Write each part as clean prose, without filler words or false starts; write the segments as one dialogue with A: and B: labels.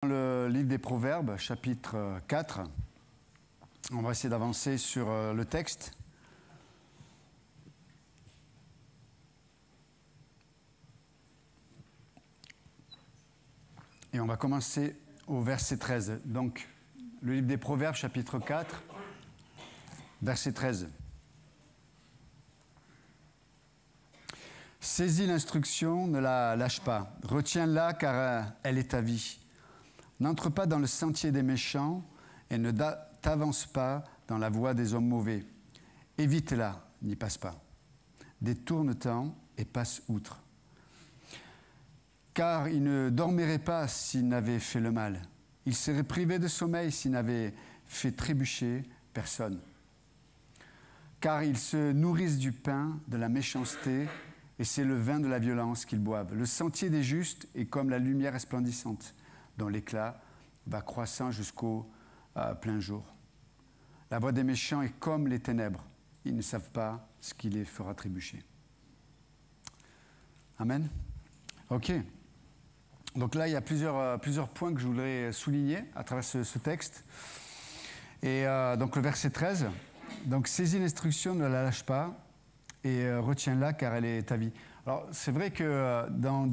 A: Le livre des Proverbes, chapitre 4. On va essayer d'avancer sur le texte. Et on va commencer au verset 13. Donc, le livre des Proverbes, chapitre 4, verset 13. Saisis l'instruction, ne la lâche pas. Retiens-la car elle est ta vie. N'entre pas dans le sentier des méchants et ne t'avance pas dans la voie des hommes mauvais. Évite-la, n'y passe pas. Détourne-t'en et passe outre. Car il ne dormirait pas s'il n'avait fait le mal. Il serait privé de sommeil s'il n'avait fait trébucher personne. Car ils se nourrissent du pain, de la méchanceté, et c'est le vin de la violence qu'ils boivent. Le sentier des justes est comme la lumière resplendissante, dont l'éclat va croissant jusqu'au plein jour. La voie des méchants est comme les ténèbres. Ils ne savent pas ce qui les fera trébucher. Amen. OK. Donc là, il y a plusieurs points que je voudrais souligner à travers ce texte. Et donc le verset 13. Donc, saisis l'instruction, ne la lâche pas et retiens-la car elle est ta vie. Alors, c'est vrai que dans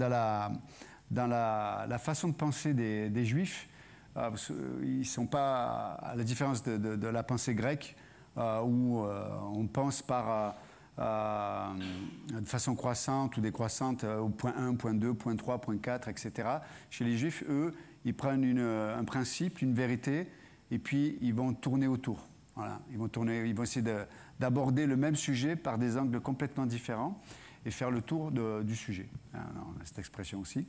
A: la façon de penser des Juifs, ils ne sont pas, à la différence de la pensée grecque, où on pense de façon croissante ou décroissante au point 1, point 2, point 3, point 4, etc. Chez les Juifs, eux, ils prennent un principe, une vérité, et puis ils vont tourner autour. Voilà. Ils vont essayer d'aborder le même sujet par des angles complètement différents et faire le tour du sujet. On a cette expression aussi.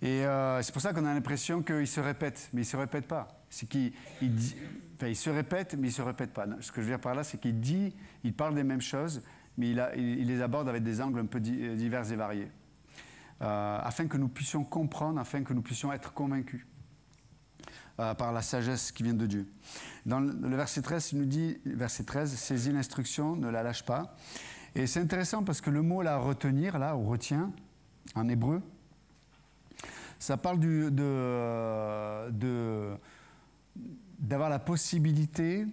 A: Et c'est pour ça qu'on a l'impression qu'il se répète, mais il ne se répète pas. C'est il se répète, mais il ne se répète pas. Ce que je veux dire par là, c'est qu'il parle des mêmes choses, mais il les aborde avec des angles un peu divers et variés, afin que nous puissions comprendre, afin que nous puissions être convaincus par la sagesse qui vient de Dieu. Dans le verset 13, il nous dit, verset 13, saisis l'instruction, ne la lâche pas. Et c'est intéressant parce que le mot là, retenir, là, ou retient, en hébreu, ça parle d'avoir la possibilité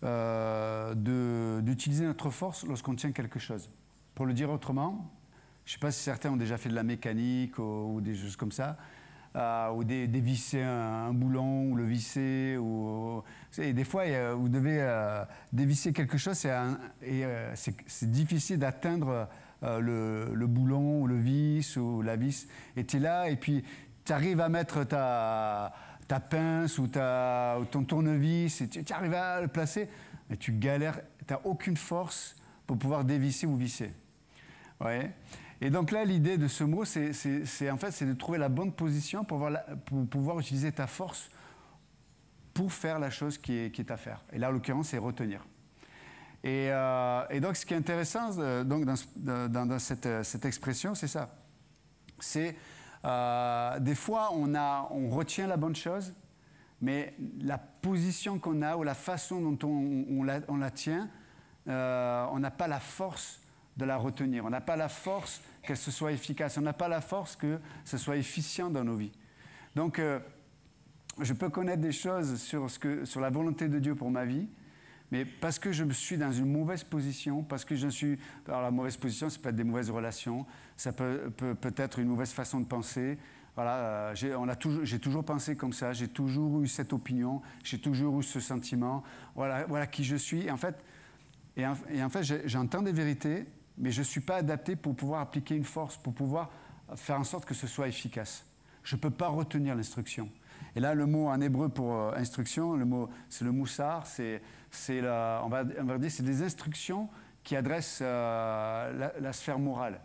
A: d'utiliser notre force lorsqu'on tient quelque chose. Pour le dire autrement, je ne sais pas si certains ont déjà fait de la mécanique ou des choses comme ça, ou dévisser un boulon ou le visser. Et des fois, vous devez dévisser quelque chose c'est difficile d'atteindre le boulon ou le vis ou la vis. Et tu es là et puis tu arrives à mettre ta pince ou ton tournevis et tu arrives à le placer, mais tu galères, tu n'as aucune force pour pouvoir dévisser ou visser. Ouais. Et donc là, l'idée de ce mot, c'est de trouver la bonne position pour pouvoir utiliser ta force pour faire la chose qui est à faire. Et là, en l'occurrence, c'est retenir. Et donc, ce qui est intéressant dans cette expression, c'est ça. C'est des fois, on retient la bonne chose, mais la position qu'on a ou la façon dont on la tient, on n'a pas la force de la retenir. On n'a pas la force qu'elle se soit efficace. On n'a pas la force que ce soit efficient dans nos vies. Donc, je peux connaître des choses sur la volonté de Dieu pour ma vie, mais parce que je suis dans une mauvaise position, parce que je suis... Alors, la mauvaise position, ça peut être des mauvaises relations, ça peut être une mauvaise façon de penser. Voilà, j'ai toujours pensé comme ça, j'ai toujours eu cette opinion, j'ai toujours eu ce sentiment. Voilà qui je suis. Et en fait, j'entends des vérités, mais je ne suis pas adapté pour pouvoir appliquer une force, pour pouvoir faire en sorte que ce soit efficace. Je ne peux pas retenir l'instruction. Et là, le mot en hébreu pour instruction, c'est le moussar, on va dire c'est des instructions qui adressent la sphère morale.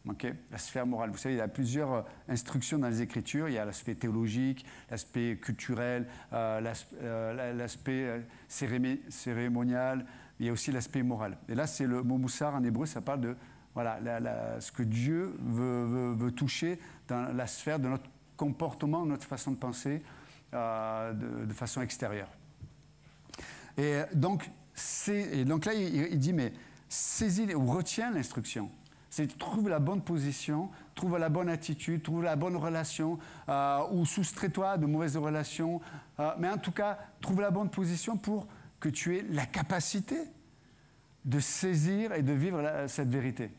A: Okay? La sphère morale. Vous savez, il y a plusieurs instructions dans les Écritures. Il y a l'aspect théologique, l'aspect culturel, l'aspect cérémonial. Il y a aussi l'aspect moral. Et là, c'est le mot moussar en hébreu, ça parle de ce que Dieu veut toucher dans la sphère de notre comportement, notre façon de penser de façon extérieure. Et donc là, il dit, mais saisis ou retiens l'instruction. C'est trouve la bonne position, trouve la bonne attitude, trouve la bonne relation, ou soustrais-toi de mauvaises relations. Mais en tout cas, trouve la bonne position pour que tu aies la capacité de saisir et de vivre cette vérité.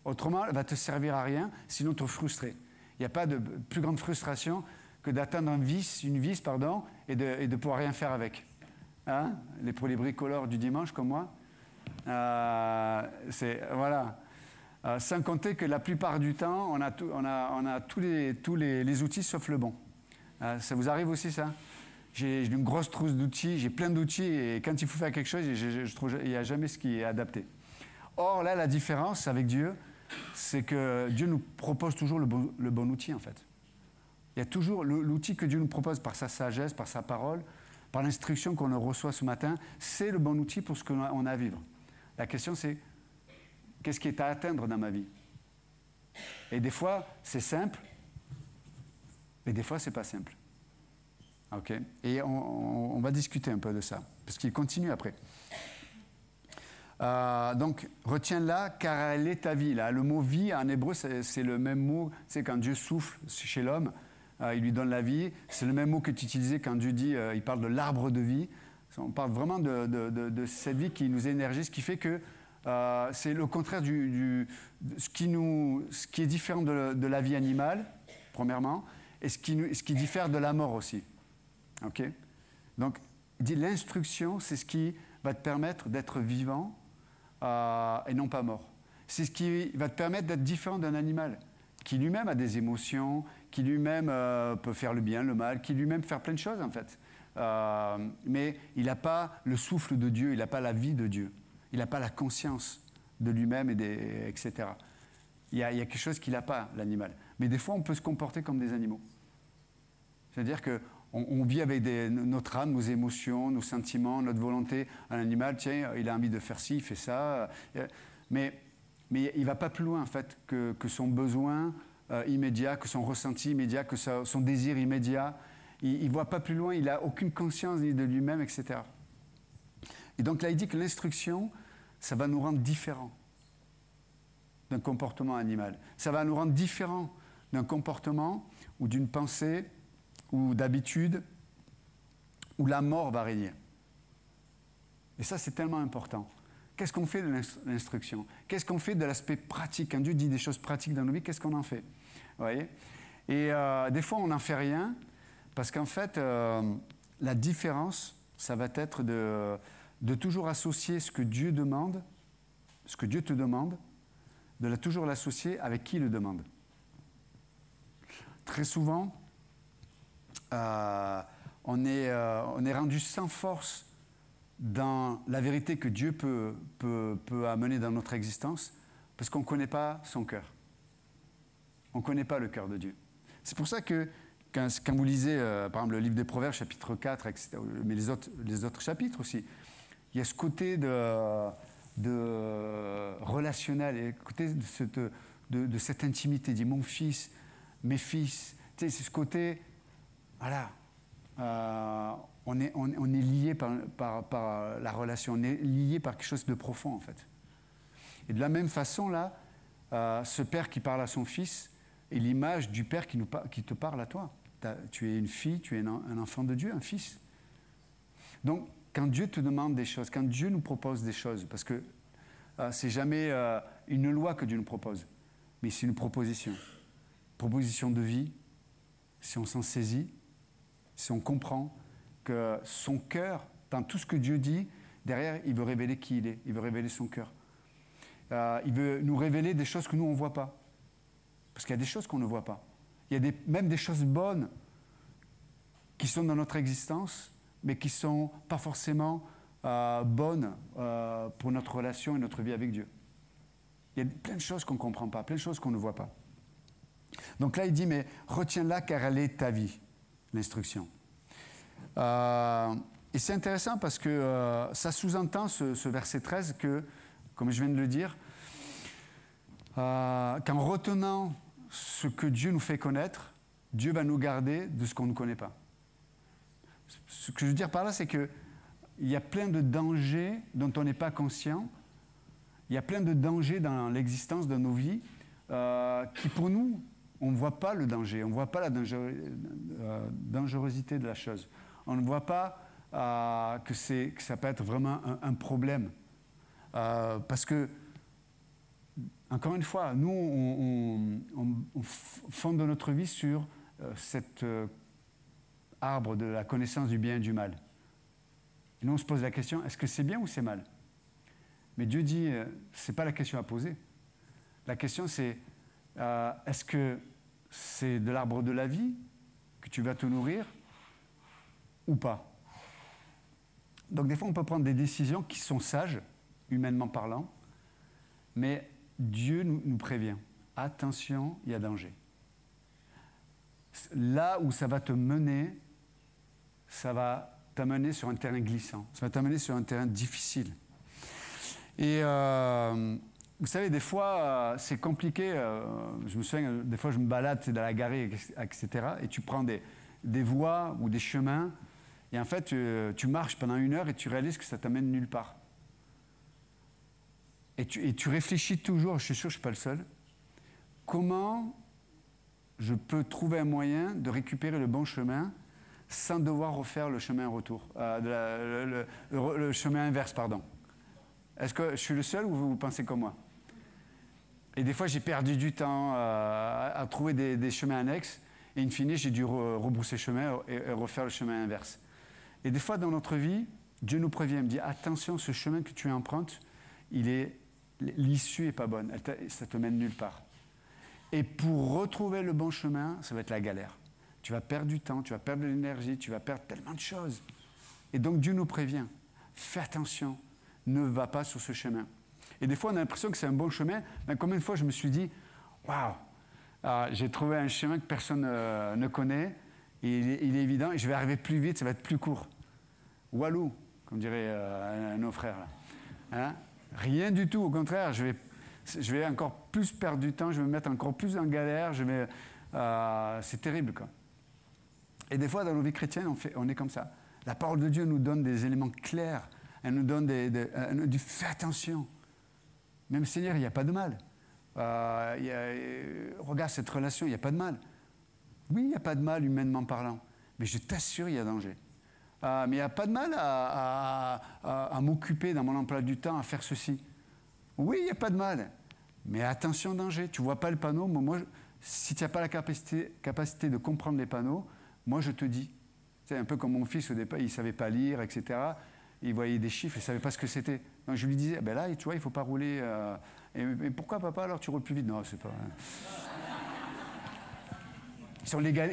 A: Autrement, elle va te servir à rien, sinon te frustrer. Il n'y a pas de plus grande frustration que d'atteindre une vis, et de pouvoir rien faire avec. Hein? Pour les bricoleurs du dimanche comme moi, voilà. Sans compter que la plupart du temps, on a tous les outils sauf le bon. Ça vous arrive aussi, ça? J'ai une grosse trousse d'outils, j'ai plein d'outils, et quand il faut faire quelque chose, je trouve qu'il n'y a jamais ce qui est adapté. Or, là, la différence avec Dieu, c'est que Dieu nous propose toujours le bon outil, en fait. Il y a toujours l'outil que Dieu nous propose par sa sagesse, par sa parole, par l'instruction qu'on reçoit ce matin, c'est le bon outil pour ce qu'on a à vivre. La question, c'est qu'est-ce qui est à atteindre dans ma vie? Et des fois, c'est simple, et des fois, c'est pas simple. Ok? Et on va discuter un peu de ça, parce qu'il continue après. Donc, retiens-la, car elle est ta vie. Là, le mot vie, en hébreu, c'est le même mot. Tu sais, quand Dieu souffle chez l'homme, il lui donne la vie. C'est le même mot que tu utilisais quand Dieu dit, il parle de l'arbre de vie. On parle vraiment de cette vie qui nous énergise, ce qui fait que c'est le contraire ce qui est différent de la vie animale, premièrement, et ce qui diffère de la mort aussi. Ok? Donc, il dit l'instruction, c'est ce qui va te permettre d'être vivant et non pas mort. C'est ce qui va te permettre d'être différent d'un animal qui lui-même a des émotions, qui lui-même peut faire le bien, le mal, qui lui-même peut faire plein de choses en fait. Mais il n'a pas le souffle de Dieu, il n'a pas la vie de Dieu, il n'a pas la conscience de lui-même, etc. Il y a quelque chose qu'il n'a pas, l'animal. Mais des fois, on peut se comporter comme des animaux. C'est-à-dire qu'on vit avec notre âme, nos émotions, nos sentiments, notre volonté. Un animal, tiens, il a envie de faire ci, il fait ça. Mais il ne va pas plus loin, en fait, que son besoin immédiat, que son ressenti immédiat, que son désir immédiat. Il ne voit pas plus loin, il n'a aucune conscience ni de lui-même, etc. Et donc là, il dit que l'instruction, ça va nous rendre différents d'un comportement animal. Ça va nous rendre différents d'un comportement ou d'une pensée ou d'habitude où la mort va régner. Et ça, c'est tellement important. Qu'est-ce qu'on fait de l'instruction? Qu'est-ce qu'on fait de l'aspect pratique? Quand Dieu dit des choses pratiques dans nos vies, qu'est-ce qu'on en fait? Vous voyez? Et des fois, on n'en fait rien parce qu'en fait, la différence, ça va être de toujours associer ce que Dieu demande, ce que Dieu te demande, de toujours l'associer avec qui le demande. Très souvent, on est rendu sans force dans la vérité que Dieu peut amener dans notre existence parce qu'on ne connaît pas son cœur. On ne connaît pas le cœur de Dieu. C'est pour ça que quand vous lisez, par exemple, le livre des Proverbes, chapitre 4, etc., mais les autres chapitres aussi, il y a ce côté de relationnel, et côté de cette intimité. Il dit, mon fils, mes fils, tu sais, c'est ce côté, voilà, on est lié par la relation, on est lié par quelque chose de profond, en fait. Et de la même façon, là, ce père qui parle à son fils est l'image du père qui te parle à toi. Tu es une fille, tu es un enfant de Dieu, un fils. Donc, quand Dieu te demande des choses, quand Dieu nous propose des choses, parce que c'est jamais une loi que Dieu nous propose, mais c'est une proposition. Proposition de vie, si on s'en saisit, si on comprend que son cœur, dans tout ce que Dieu dit, derrière, il veut révéler qui il est, il veut révéler son cœur. Il veut nous révéler des choses que nous, on ne voit pas. Parce qu'il y a des choses qu'on ne voit pas. Il y a même des choses bonnes qui sont dans notre existence, mais qui ne sont pas forcément bonnes pour notre relation et notre vie avec Dieu. Il y a plein de choses qu'on ne comprend pas, plein de choses qu'on ne voit pas. Donc là, il dit, mais retiens-la car elle est ta vie, l'instruction. Et c'est intéressant parce que ça sous-entend ce verset 13 que, comme je viens de le dire, qu'en retenant ce que Dieu nous fait connaître, Dieu va nous garder de ce qu'on ne connaît pas. Ce que je veux dire par là, c'est qu'il y a plein de dangers dont on n'est pas conscient. Il y a plein de dangers dans l'existence de nos vies qui pour nous, on ne voit pas le danger, on ne voit pas la dangerosité de la chose. On ne voit pas que ça peut être vraiment un problème. Parce que, encore une fois, nous, on fonde notre vie sur cet arbre de la connaissance du bien et du mal. Et nous, on se pose la question, est-ce que c'est bien ou c'est mal? Mais Dieu dit, ce n'est pas la question à poser. La question, c'est, est-ce que c'est de l'arbre de la vie que tu vas te nourrir ou pas? Donc, des fois, on peut prendre des décisions qui sont sages, humainement parlant, mais Dieu nous prévient. Attention, il y a danger. Là où ça va te mener, ça va t'amener sur un terrain glissant. Ça va t'amener sur un terrain difficile. Et vous savez, des fois, c'est compliqué. Je me souviens, des fois, je me balade dans la gare, etc. Et tu prends des voies ou des chemins. Et en fait, tu marches pendant 1 heure et tu réalises que ça t'amène nulle part. Et tu réfléchis toujours, je suis sûr que je ne suis pas le seul, comment je peux trouver un moyen de récupérer le bon chemin sans devoir refaire le chemin retour, le chemin inverse, pardon. Est-ce que je suis le seul ou vous pensez comme moi? Et des fois, j'ai perdu du temps à trouver des chemins annexes, et in fine, j'ai dû rebrousser chemin et refaire le chemin inverse. Et des fois, dans notre vie, Dieu nous prévient, il me dit, attention, ce chemin que tu empruntes, l'issue n'est pas bonne, ça te mène nulle part. Et pour retrouver le bon chemin, ça va être la galère. Tu vas perdre du temps, tu vas perdre de l'énergie, tu vas perdre tellement de choses. Et donc Dieu nous prévient, fais attention, ne va pas sur ce chemin. Et des fois, on a l'impression que c'est un bon chemin, mais combien de fois je me suis dit, waouh, j'ai trouvé un chemin que personne ne connaît, et il est évident, et je vais arriver plus vite, ça va être plus court. Walou, comme dirait nos frères. Là. Hein? Rien du tout, au contraire, je vais encore plus perdre du temps, je vais me mettre encore plus en galère, c'est terrible, quoi. Et des fois, dans nos vies chrétiennes, on est comme ça. La parole de Dieu nous donne des éléments clairs, elle nous donne elle nous dit, fais attention. Même Seigneur, il n'y a pas de mal. Regarde cette relation, il n'y a pas de mal. Oui, il n'y a pas de mal, humainement parlant, mais je t'assure, il y a danger. Mais il n'y a pas de mal à m'occuper dans mon emploi du temps, à faire ceci. Oui, il n'y a pas de mal. Mais attention, danger. Tu ne vois pas le panneau, mais moi, si tu n'as pas la capacité de comprendre les panneaux, moi, je te dis. C'est un peu comme mon fils, au départ, il ne savait pas lire, etc. Il voyait des chiffres, il ne savait pas ce que c'était. Donc, je lui disais, ben là, tu vois, il ne faut pas rouler. Et pourquoi, papa, alors tu roules plus vite? Non, c'est pas...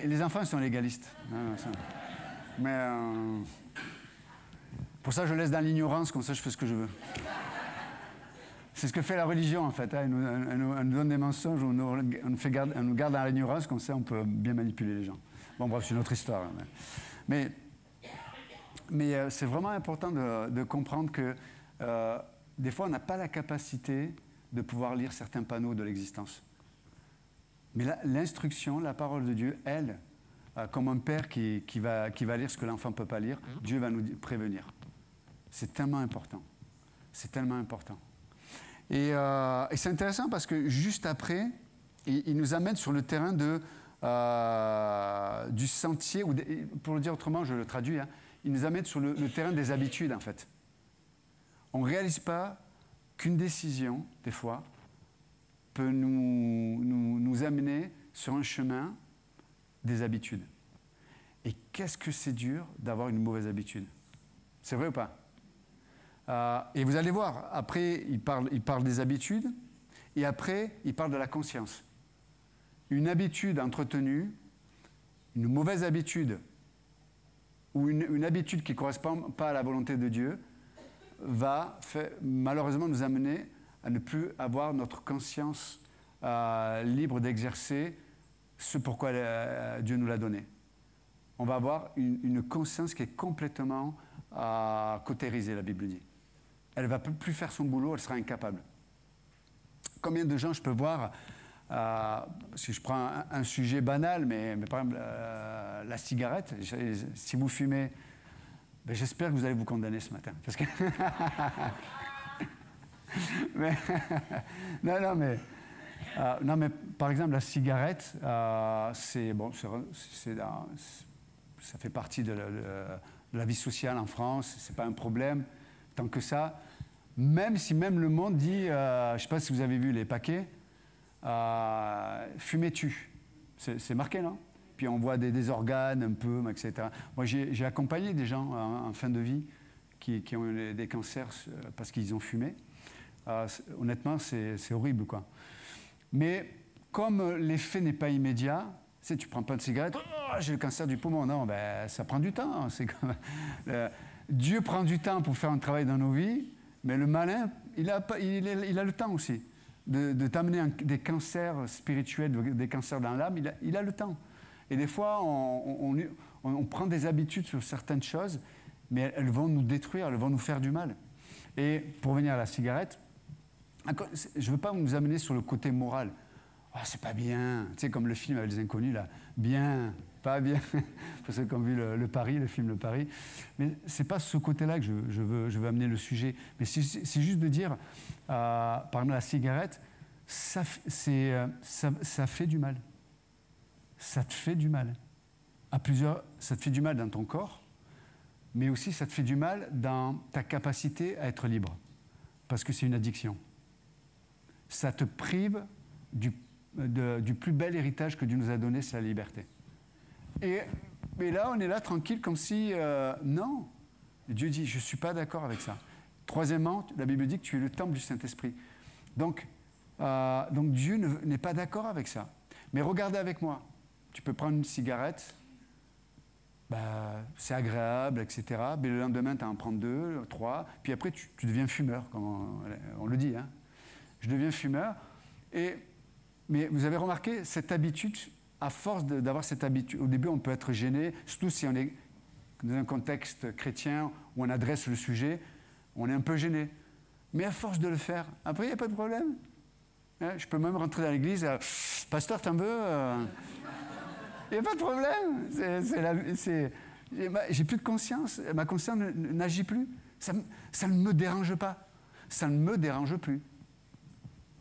A: Les enfants sont légalistes. Mais pour ça, je laisse dans l'ignorance, comme ça, je fais ce que je veux. C'est ce que fait la religion, en fait. Elle nous donne des mensonges, elle nous garde dans l'ignorance, comme ça, on peut bien manipuler les gens. Bon, bref, c'est une autre histoire. Mais c'est vraiment important de comprendre que des fois, on n'a pas la capacité de pouvoir lire certains panneaux de l'existence. Mais l'instruction, la parole de Dieu, elle, comme un père qui va lire ce que l'enfant ne peut pas lire, Dieu va nous prévenir. C'est tellement important. C'est tellement important. Et c'est intéressant parce que juste après, il nous amène sur le terrain du sentier, ou pour le dire autrement, je le traduis, hein, il nous amène sur le terrain des habitudes, en fait. On ne réalise pas qu'une décision, des fois, peut nous amener sur un chemin des habitudes. Et qu'est-ce que c'est dur d'avoir une mauvaise habitude? C'est vrai ou pas? Et vous allez voir, après, il parle des habitudes, et après, il parle de la conscience. Une habitude entretenue, une mauvaise habitude, ou une habitude qui ne correspond pas à la volonté de Dieu, va malheureusement nous amener à ne plus avoir notre conscience libre d'exercer ce pourquoi Dieu nous l'a donné. On va avoir une conscience qui est complètement cautérisée, la Bible dit. Elle ne va plus faire son boulot, elle sera incapable. Combien de gens je peux voir, si je prends un sujet banal, mais par exemple la cigarette, si vous fumez, ben j'espère que vous allez vous condamner ce matin. Parce que non, mais Non, mais par exemple, la cigarette, bon, ça fait partie de la vie sociale en France. C'est pas un problème tant que ça. Même si même le monde dit, je ne sais pas si vous avez vu les paquets, fumer tue. C'est marqué, non? Puis on voit des organes un peu, etc. Moi, j'ai accompagné des gens en fin de vie qui ont eu des cancers parce qu'ils ont fumé. Honnêtement, c'est horrible, quoi. Mais comme l'effet n'est pas immédiat, tu prends pas de cigarette, oh, j'ai le cancer du poumon. Non, ben, ça prend du temps. C'est comme, Dieu prend du temps pour faire un travail dans nos vies, mais le malin, il a le temps aussi de t'amener des cancers spirituels, des cancers dans l'âme. Il a le temps. Et des fois, on prend des habitudes sur certaines choses, mais elles vont nous détruire, elles vont nous faire du mal. Et pour revenir à la cigarette, je ne veux pas vous amener sur le côté moral. Oh, c'est pas bien. Tu sais, comme le film avec les inconnus, là. Bien, pas bien. Pour ceux qui ont vu le Paris, le film Le Paris. Mais ce n'est pas ce côté-là que je veux amener le sujet. Mais c'est juste de dire, par exemple, la cigarette, ça fait du mal. Ça te fait du mal. Ça te fait du mal dans ton corps, mais aussi ça te fait du mal dans ta capacité à être libre. Parce que c'est une addiction. Ça te prive du plus bel héritage que Dieu nous a donné, c'est la liberté. Et là, on est là tranquille comme si, non. Dieu dit, je ne suis pas d'accord avec ça. Troisièmement, la Bible dit que tu es le temple du Saint-Esprit. Donc Dieu n'est pas d'accord avec ça. Mais regardez avec moi. Tu peux prendre une cigarette, c'est agréable, etc. Mais le lendemain, tu en prends 2, 3, puis après, tu deviens fumeur, comme on le dit. Hein. Je deviens fumeur. Mais vous avez remarqué, cette habitude, à force d'avoir cette habitude, au début, on peut être gêné, surtout si on est dans un contexte chrétien où on adresse le sujet, on est un peu gêné. Mais à force de le faire, après, il n'y a pas de problème. Hein, je peux même rentrer dans l'église, pasteur, t'en veux il n'y a pas de problème. J'ai plus de conscience. Ma conscience n'agit plus. Ça ne me dérange pas. Ça ne me dérange plus.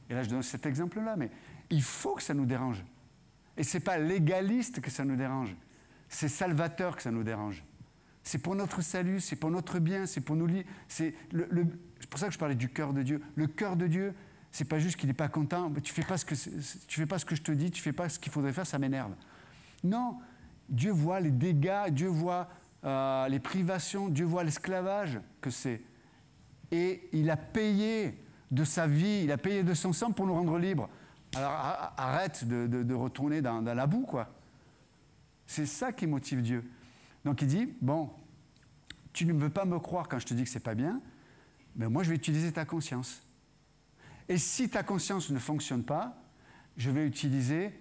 A: Et là, je donne cet exemple-là, mais il faut que ça nous dérange. Et ce n'est pas légaliste que ça nous dérange. C'est salvateur que ça nous dérange. C'est pour notre salut, c'est pour notre bien, c'est pour nous lier. C'est pour ça que je parlais du cœur de Dieu. Le cœur de Dieu, c'est pas juste qu'il n'est pas content. Tu fais pas ce que je te dis, tu fais pas ce qu'il faudrait faire, ça m'énerve. Non, Dieu voit les dégâts, Dieu voit les privations, Dieu voit l'esclavage que c'est. Et il a payé de sa vie, il a payé de son sang pour nous rendre libres. Alors arrête de retourner dans la boue, quoi. C'est ça qui motive Dieu. Donc il dit, bon, tu ne veux pas me croire quand je te dis que c'est pas bien, mais moi je vais utiliser ta conscience. Et si ta conscience ne fonctionne pas, je vais utiliser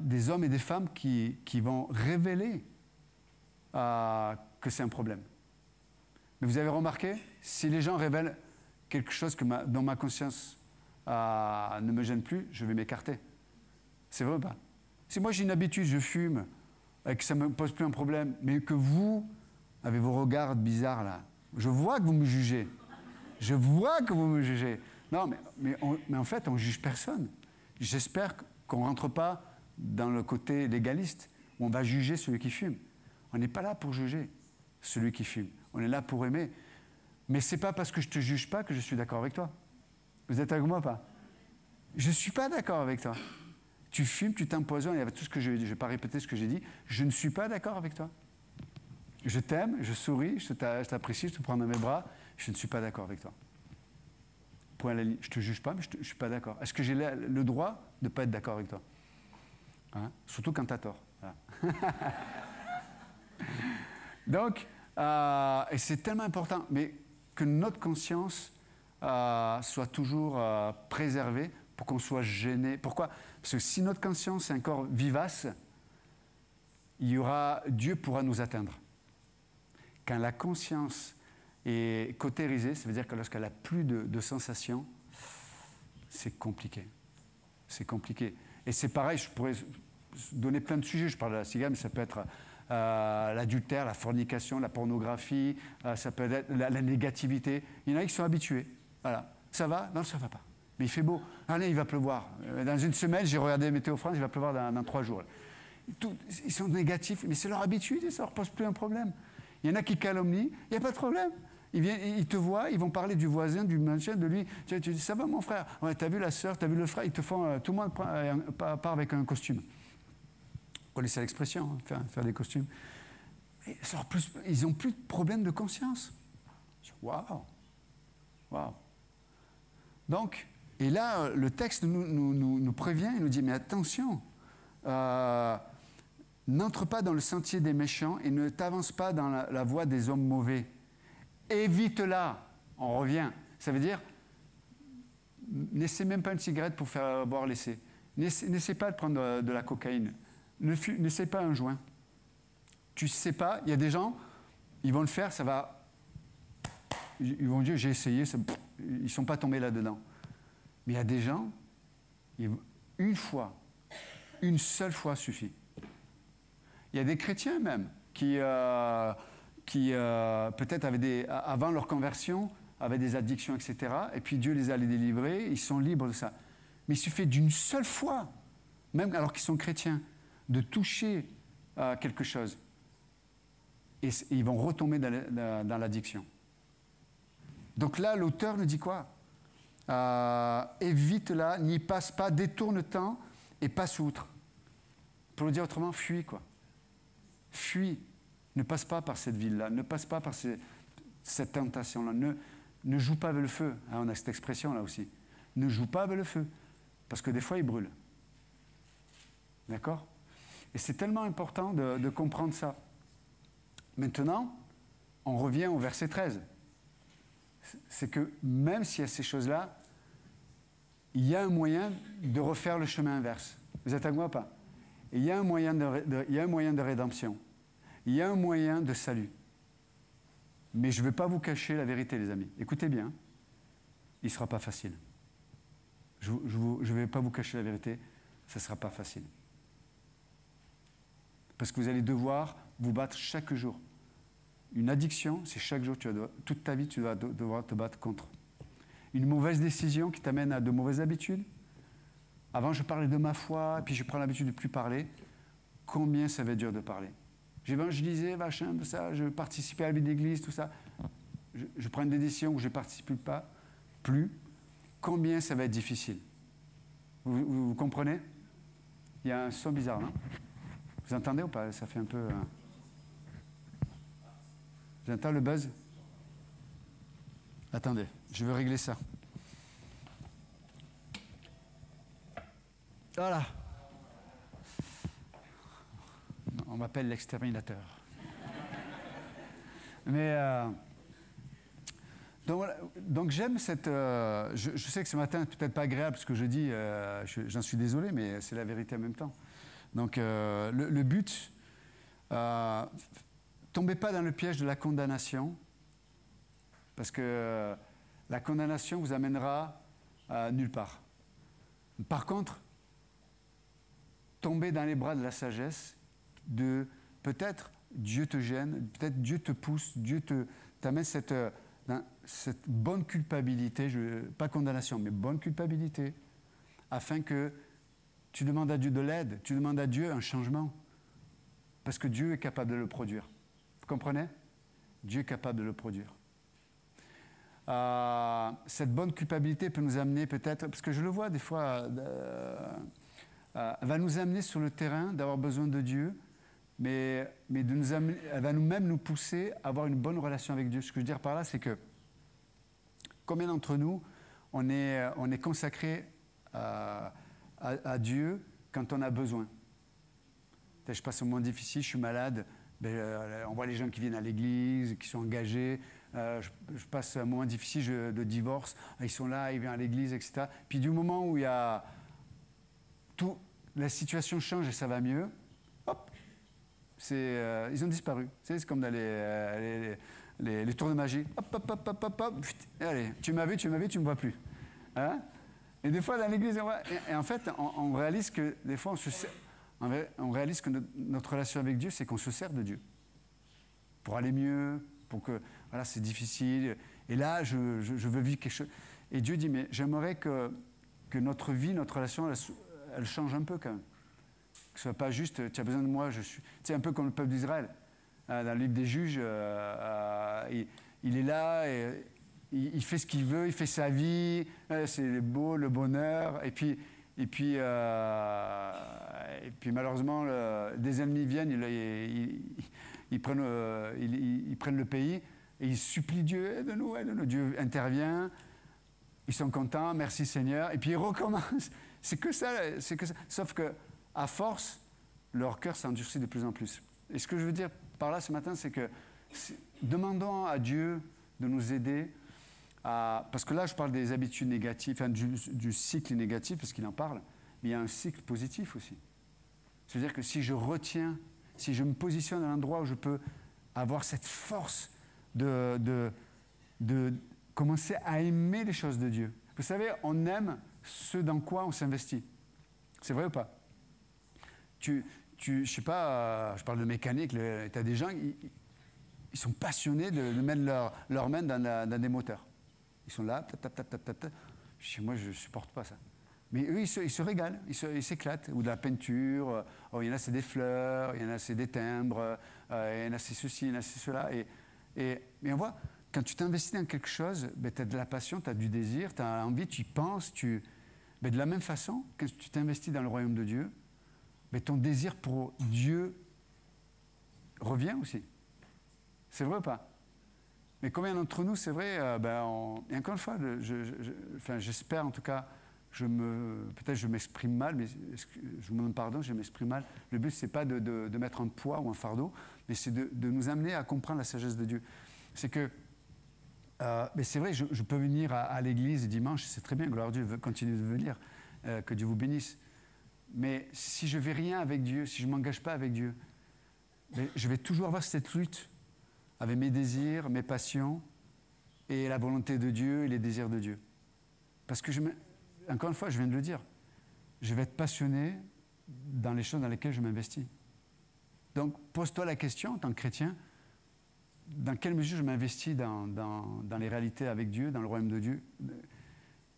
A: des hommes et des femmes qui vont révéler que c'est un problème. Mais vous avez remarqué, si les gens révèlent quelque chose dont ma conscience ne me gêne plus, je vais m'écarter. C'est vrai ou pas? Si moi j'ai une habitude, je fume, et que ça ne me pose plus un problème, mais que vous avez vos regards bizarres là, je vois que vous me jugez. Je vois que vous me jugez. Non, mais en fait, on ne juge personne. J'espère qu'on ne rentre pas dans le côté légaliste, où on va juger celui qui fume. On n'est pas là pour juger celui qui fume. On est là pour aimer. Mais ce n'est pas parce que je ne te juge pas que je suis d'accord avec toi. Vous êtes avec moi ou pas? Je ne suis pas d'accord avec toi. Tu fumes, tu t'empoisonnes, il y avait tout ce que je vais pas répéter ce que j'ai dit. Je ne suis pas d'accord avec toi. Je t'aime, je souris, je t'apprécie, je te prends dans mes bras. Je ne suis pas d'accord avec toi. Point à la ligne. Je ne te juge pas, mais je ne suis pas d'accord. Est-ce que j'ai le droit de ne pas être d'accord avec toi? Hein? Surtout quand tu as tort. Voilà. Donc, et c'est tellement important, mais que notre conscience soit toujours préservée pour qu'on soit gêné. Pourquoi? Parce que si notre conscience est encore vivace, Dieu pourra nous atteindre. Quand la conscience est cautérisée, ça veut dire que lorsqu'elle n'a plus de sensations, c'est compliqué. C'est compliqué. Et c'est pareil, je pourrais donner plein de sujets. Je parle de la cigarette, mais ça peut être l'adultère, la fornication, la pornographie, ça peut être la négativité. Il y en a qui sont habitués. Voilà. Ça va? Non, ça ne va pas. Mais il fait beau. Allez, il va pleuvoir. Dans une semaine, j'ai regardé Météo France, il va pleuvoir dans 3 jours. Ils sont négatifs, mais c'est leur habitude et ça ne leur pose plus un problème. Il y en a qui calomnient, il n'y a pas de problème. Ils te voient, ils vont parler du voisin, du machin, de lui. Tu dis, ça va mon frère? Ouais, t'as vu la sœur, t'as vu le frère? Ils te font, tout le monde part avec un costume. Vous connaissez l'expression, hein, faire des costumes. Ils n'ont plus de problème de conscience. Waouh! Waouh! Donc, et là, le texte nous prévient, il nous dit, mais attention, n'entre pas dans le sentier des méchants et ne t'avance pas dans la voie des hommes mauvais. Évite-la. On revient. Ça veut dire, n'essaie même pas une cigarette pour faire boire l'essai. N'essaie pas de prendre de la cocaïne. N'essaie pas un joint. Tu ne sais pas, il y a des gens, ils vont le faire, ça va... Ils vont dire, j'ai essayé, ils ne sont pas tombés là-dedans. Mais il y a des gens, une fois, une seule fois suffit. Il y a des chrétiens même qui peut-être avant leur conversion, avaient des addictions, etc. Et puis Dieu les a délivrés, ils sont libres de ça. Mais il suffit d'une seule fois, même alors qu'ils sont chrétiens, de toucher quelque chose. Et ils vont retomber dans l'addiction. Donc là, l'auteur nous dit quoi? Évite-la, n'y passe pas, détourne-t'en et passe outre. Pour le dire autrement, fuis, quoi. Fuis. Ne passe pas par cette ville-là, ne passe pas par cette tentation-là. Ne joue pas avec le feu. Ah, on a cette expression-là aussi. Ne joue pas avec le feu, parce que des fois, il brûle. D'accord? Et c'est tellement important de comprendre ça. Maintenant, on revient au verset 13. C'est que même s'il y a ces choses-là, il y a un moyen de refaire le chemin inverse. Vous êtes avec moi ou pas? Et il y a un moyen de rédemption. Il y a un moyen de salut. Mais je ne vais pas vous cacher la vérité, les amis. Écoutez bien, il ne sera pas facile. Je ne vais pas vous cacher la vérité, ça ne sera pas facile. Parce que vous allez devoir vous battre chaque jour. Une addiction, c'est chaque jour, toute ta vie, tu vas devoir te battre contre. Une mauvaise décision qui t'amène à de mauvaises habitudes. Avant, je parlais de ma foi, puis je prends l'habitude de ne plus parler. Combien ça va être dur de parler? J'évangélisais, machin, tout ça, je participais à la vie d'église, tout ça. Je prends des décisions où je ne participe pas, plus. Combien ça va être difficile? Vous comprenez? Il y a un son bizarre, non? Vous entendez ou pas? Ça fait un peu... J'entends le buzz? Attendez, je veux régler ça. Voilà. On m'appelle l'exterminateur. Mais donc j'aime cette... je sais que ce matin, c'est peut-être pas agréable ce que je dis, j'en suis désolé, mais c'est la vérité en même temps. Donc le but, tombez pas dans le piège de la condamnation, parce que la condamnation vous amènera nulle part. Par contre, tombez dans les bras de la sagesse, peut-être Dieu te gêne, peut-être Dieu te pousse, Dieu t'amène cette bonne culpabilité, pas condamnation, mais bonne culpabilité, afin que tu demandes à Dieu de l'aide, tu demandes à Dieu un changement, parce que Dieu est capable de le produire. Vous comprenez? Dieu est capable de le produire. Cette bonne culpabilité peut nous amener peut-être, parce que je le vois des fois, va nous amener sur le terrain d'avoir besoin de Dieu, mais elle va nous-mêmes nous pousser à avoir une bonne relation avec Dieu. Ce que je veux dire par là, c'est que combien d'entre nous, on est consacré à Dieu quand on a besoin. Je passe un moment difficile, je suis malade, on voit les gens qui viennent à l'église, qui sont engagés. Je passe un moment difficile de divorce, ils sont là, ils viennent à l'église, etc. Puis du moment où la situation change et ça va mieux, hop, ils ont disparu. C'est comme dans les tours de magie. Hop, hop, hop, hop, hop, hop. Allez, tu m'as vu, tu me vois plus. Hein? Et des fois, dans l'église, et en fait, on réalise que des fois, on réalise que notre relation avec Dieu, c'est qu'on se sert de Dieu. Pour aller mieux, pour que, voilà, c'est difficile. Et là, je veux vivre quelque chose. Et Dieu dit, mais j'aimerais que que notre vie, notre relation, elle change un peu quand même. Que ce soit pas juste, tu as besoin de moi, je suis... Tu sais, un peu comme le peuple d'Israël. Dans le livre des Juges, il est là, et il fait ce qu'il veut, il fait sa vie, c'est beau, le bonheur, et puis malheureusement, des ennemis viennent, ils prennent le pays, et ils supplient Dieu, aide-nous, aide-nous. Dieu intervient, ils sont contents, merci Seigneur, et puis ils recommencent. C'est que ça. Sauf qu'à force, leur cœur s'endurcit de plus en plus. Et ce que je veux dire par là ce matin, c'est que demandons à Dieu de nous aider parce que là, je parle des habitudes négatives, enfin, du cycle négatif, parce qu'il en parle, mais il y a un cycle positif aussi. C'est-à-dire que si je retiens, si je me positionne à l'endroit où je peux avoir cette force de commencer à aimer les choses de Dieu. Vous savez, on aime ce dans quoi on s'investit. C'est vrai ou pas? Je sais pas, je parle de mécanique, tu as des gens, ils sont passionnés de mettre leurs mains dans des moteurs. Ils sont là, moi je ne supporte pas ça. Mais eux, ils se régalent, ils s'éclatent. Ou de la peinture, il y en a c'est des fleurs, il y en a c'est des timbres, il y en a c'est ceci, il y en a c'est cela. Mais on voit, quand tu t'investis dans quelque chose, ben, tu as de la passion, tu as du désir, tu as envie, tu y penses. Ben, de la même façon, quand tu t'investis dans le royaume de Dieu, ben, ton désir pour Dieu revient aussi. C'est vrai ou pas? Mais combien d'entre nous, c'est vrai, et encore une fois, j'espère en tout cas, peut-être je m'exprime mal, mais je vous demande pardon, je m'exprime mal. Le but, ce n'est pas de mettre un poids ou un fardeau, mais c'est de nous amener à comprendre la sagesse de Dieu. C'est que, mais c'est vrai, je peux venir à l'église dimanche, c'est très bien, gloire à Dieu, continuez de venir, que Dieu vous bénisse. Mais si je ne vais rien avec Dieu, si je ne m'engage pas avec Dieu, je vais toujours avoir cette lutte avec mes désirs, mes passions, et la volonté de Dieu et les désirs de Dieu. Parce que, encore une fois, je viens de le dire, je vais être passionné dans les choses dans lesquelles je m'investis. Donc, pose-toi la question, en tant que chrétien, dans quelle mesure je m'investis dans les réalités avec Dieu, dans le royaume de Dieu?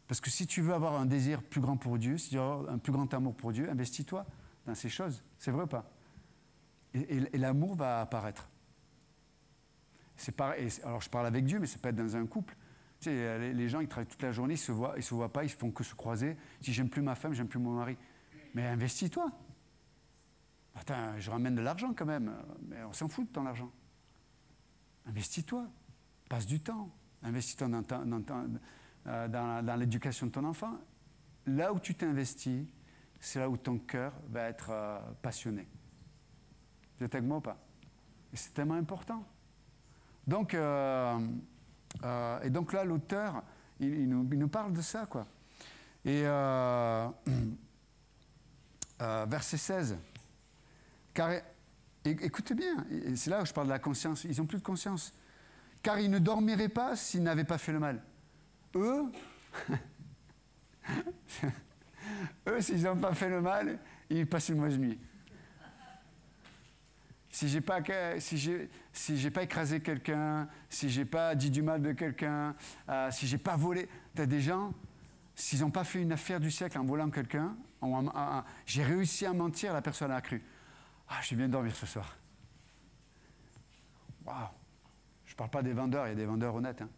A: Parce que si tu veux avoir un désir plus grand pour Dieu, si tu veux avoir un plus grand amour pour Dieu, investis-toi dans ces choses. C'est vrai ou pas? Et l'amour va apparaître. C'est pareil. Alors je parle avec Dieu, mais ça peut être dans un couple. Tu sais, les gens, ils travaillent toute la journée, ils ne se voient pas, ils ne font que se croiser. Si j'aime plus ma femme, j'aime plus mon mari. Mais investis-toi. Attends, je ramène de l'argent quand même. Mais on s'en fout de ton argent. Investis-toi. Passe du temps. Investis-toi dans l'éducation de ton enfant. Là où tu t'investis, c'est là où ton cœur va être passionné. Vous êtes avec moi ou pas? Et c'est tellement important. Donc, et donc là, l'auteur, il nous parle de ça, quoi. Et verset 16. Car, écoutez bien, c'est là où je parle de la conscience. Ils n'ont plus de conscience. Car ils ne dormiraient pas s'ils n'avaient pas fait le mal. Eux, s'ils n'ont pas fait le mal, ils passent une mauvaise nuit. Si j'ai pas écrasé quelqu'un, si j'ai pas dit du mal de quelqu'un, si j'ai pas volé, t'as des gens, s'ils n'ont pas fait une affaire du siècle en volant quelqu'un, j'ai réussi à mentir, la personne a cru. Ah, je vais bien dormir ce soir. Waouh. Je parle pas des vendeurs, il y a des vendeurs honnêtes. Hein.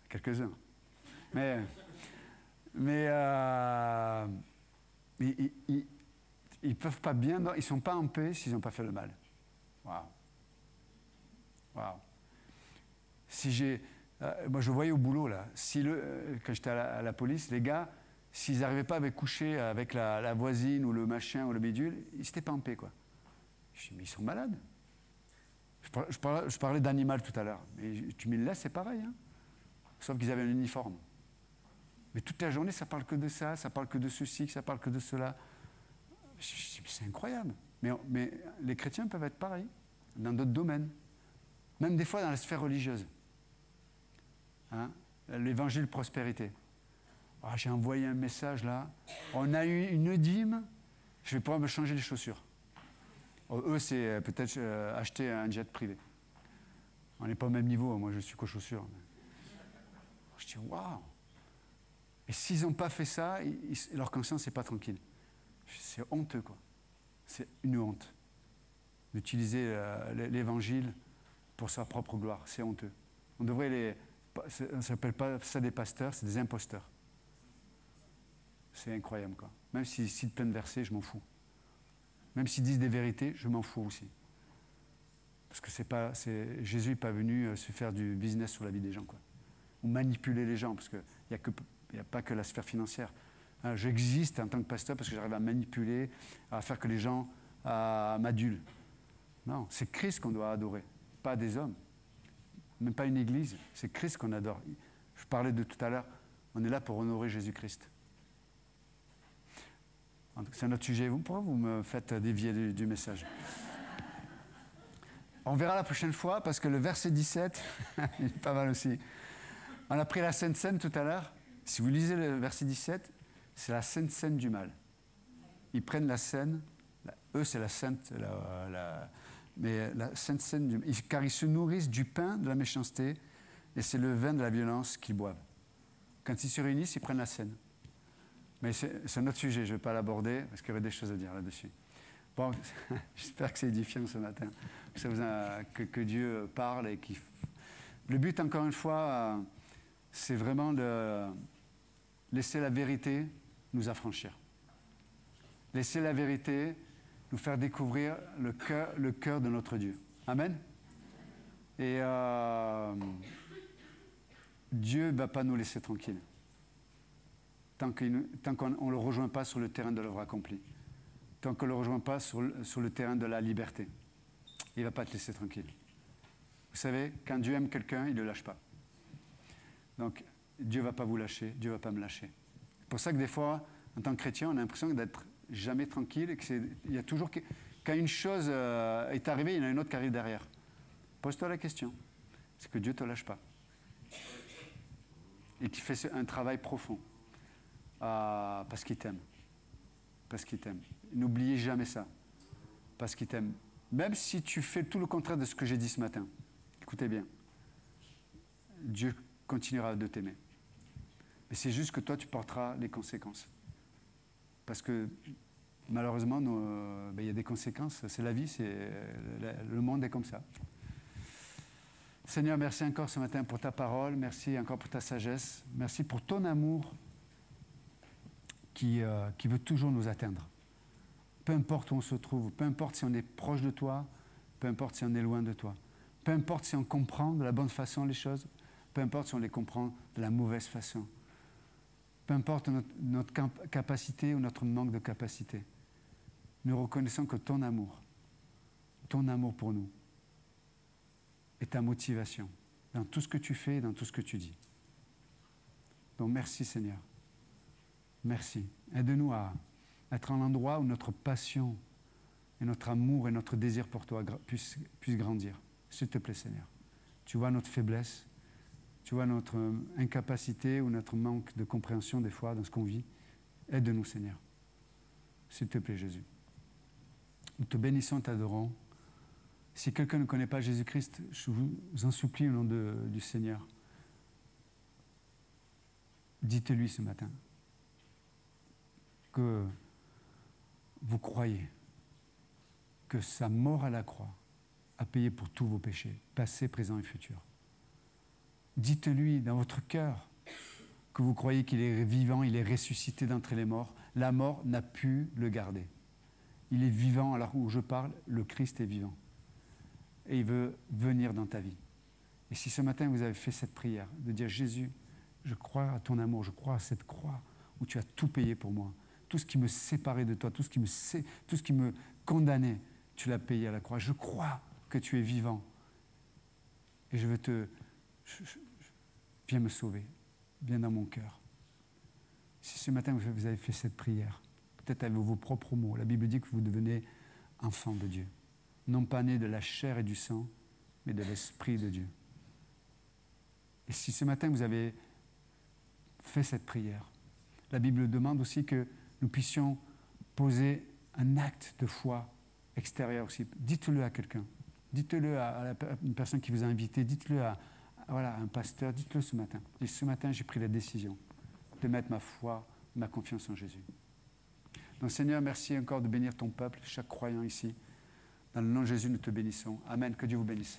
A: Quelques-uns. Mais ils peuvent pas bien, ils sont pas en paix s'ils n'ont pas fait le mal. Waouh. Waouh. Si moi je voyais au boulot là, quand j'étais à la police, les gars, s'ils n'arrivaient pas à coucher avec la voisine ou le machin ou le bidule, ils n'étaient pas en paix quoi. Je dis mais ils sont malades. Je parlais d'animal tout à l'heure, mais tu me laisses, c'est pareil. Hein. Sauf qu'ils avaient un uniforme. Mais toute la journée, ça parle que de ça parle que de ceci, ça parle que de cela. C'est incroyable. Mais les chrétiens peuvent être pareils, dans d'autres domaines. Même des fois dans la sphère religieuse. Hein? L'évangile prospérité. Oh, j'ai envoyé un message là. On a eu une dîme, je vais pouvoir me changer les chaussures. Oh, eux, c'est peut-être acheter un jet privé. On n'est pas au même niveau, moi je suis qu'aux chaussures. Je dis, waouh! Et s'ils n'ont pas fait ça, leur conscience n'est pas tranquille. C'est honteux, quoi. C'est une honte d'utiliser l'évangile pour sa propre gloire. C'est honteux. On devrait on ne s'appelle pas ça des pasteurs, c'est des imposteurs. C'est incroyable, quoi. Même s'ils citent plein de versets, je m'en fous. Même s'ils disent des vérités, je m'en fous aussi. Parce que Jésus n'est pas venu se faire du business sur la vie des gens, quoi. Ou manipuler les gens, parce qu'il n'y a pas que la sphère financière. J'existe en tant que pasteur parce que j'arrive à manipuler, à faire que les gens m'adulent. Non, c'est Christ qu'on doit adorer, pas des hommes. Même pas une église, c'est Christ qu'on adore. Je parlais de tout à l'heure, on est là pour honorer Jésus-Christ. C'est un autre sujet. Pourquoi vous me faites dévier du message? On verra la prochaine fois, parce que le verset 17, il est pas mal aussi. On a pris la Sainte Seine tout à l'heure. Si vous lisez le verset 17, c'est la Sainte Seine du mal. Ils prennent la Seine, eux c'est la Sainte, mais la Sainte Seine du mal, car ils se nourrissent du pain de la méchanceté, et c'est le vin de la violence qu'ils boivent. Quand ils se réunissent, ils prennent la Seine. Mais c'est un autre sujet, je ne vais pas l'aborder, parce qu'il y aurait des choses à dire là-dessus. Bon, j'espère que c'est édifiant ce matin, que Dieu parle et qu'il... Le but, encore une fois, c'est vraiment de laisser la vérité nous affranchir. Laisser la vérité nous faire découvrir le cœur de notre Dieu. Amen. Et Dieu ne va pas nous laisser tranquilles tant qu'on ne le rejoint pas sur le terrain de l'œuvre accomplie, tant qu'on ne le rejoint pas sur le terrain de la liberté. Il ne va pas te laisser tranquille. Vous savez, quand Dieu aime quelqu'un, il ne le lâche pas. Donc, Dieu ne va pas vous lâcher, Dieu ne va pas me lâcher. C'est pour ça que des fois, en tant que chrétien, on a l'impression d'être jamais tranquille et il y a toujours... Quand une chose est arrivée, il y en a une autre qui arrive derrière. Pose-toi la question. C'est que Dieu ne te lâche pas. Et qu'il fait un travail profond. Parce qu'il t'aime. Parce qu'il t'aime. N'oubliez jamais ça. Parce qu'il t'aime. Même si tu fais tout le contraire de ce que j'ai dit ce matin. Écoutez bien. Dieu continuera de t'aimer. Mais c'est juste que toi, tu porteras les conséquences. Parce que, malheureusement, il y a des conséquences. C'est la vie, le monde est comme ça. Seigneur, merci encore ce matin pour ta parole. Merci encore pour ta sagesse. Merci pour ton amour qui veut toujours nous atteindre. Peu importe où on se trouve, peu importe si on est proche de toi, peu importe si on est loin de toi. Peu importe si on comprend de la bonne façon les choses, peu importe si on les comprend de la mauvaise façon. Peu importe notre capacité ou notre manque de capacité. Nous reconnaissons que ton amour pour nous, est ta motivation dans tout ce que tu fais et dans tout ce que tu dis. Donc merci Seigneur. Merci. Aide-nous à être en endroit où notre passion et notre amour et notre désir pour toi puissent grandir. S'il te plaît Seigneur. Tu vois notre faiblesse, tu vois notre incapacité ou notre manque de compréhension des fois dans ce qu'on vit. Aide-nous Seigneur. S'il te plaît Jésus. Nous te bénissons, t'adorons. Si quelqu'un ne connaît pas Jésus-Christ, je vous en supplie au nom du Seigneur. Dites-lui ce matin que vous croyez que sa mort à la croix a payé pour tous vos péchés, passés, présents et futurs. Dites-lui dans votre cœur que vous croyez qu'il est vivant, il est ressuscité d'entre les morts. La mort n'a pu le garder. Il est vivant, alors où je parle, le Christ est vivant. Et il veut venir dans ta vie. Et si ce matin vous avez fait cette prière, de dire Jésus, je crois à ton amour, je crois à cette croix où tu as tout payé pour moi. Tout ce qui me séparait de toi, tout ce qui me condamnait, tu l'as payé à la croix. Je crois que tu es vivant. Et viens me sauver. Viens dans mon cœur. Si ce matin vous avez fait cette prière, peut-être avec vos propres mots, la Bible dit que vous devenez enfant de Dieu. Non pas né de la chair et du sang, mais de l'Esprit de Dieu. Et si ce matin vous avez fait cette prière, la Bible demande aussi que nous puissions poser un acte de foi extérieur aussi. Dites-le à quelqu'un. Dites-le à une personne qui vous a invité. Dites-le voilà, un pasteur, dites-le ce matin. Et ce matin, j'ai pris la décision de mettre ma foi, ma confiance en Jésus. Donc Seigneur, merci encore de bénir ton peuple, chaque croyant ici. Dans le nom de Jésus, nous te bénissons. Amen. Que Dieu vous bénisse.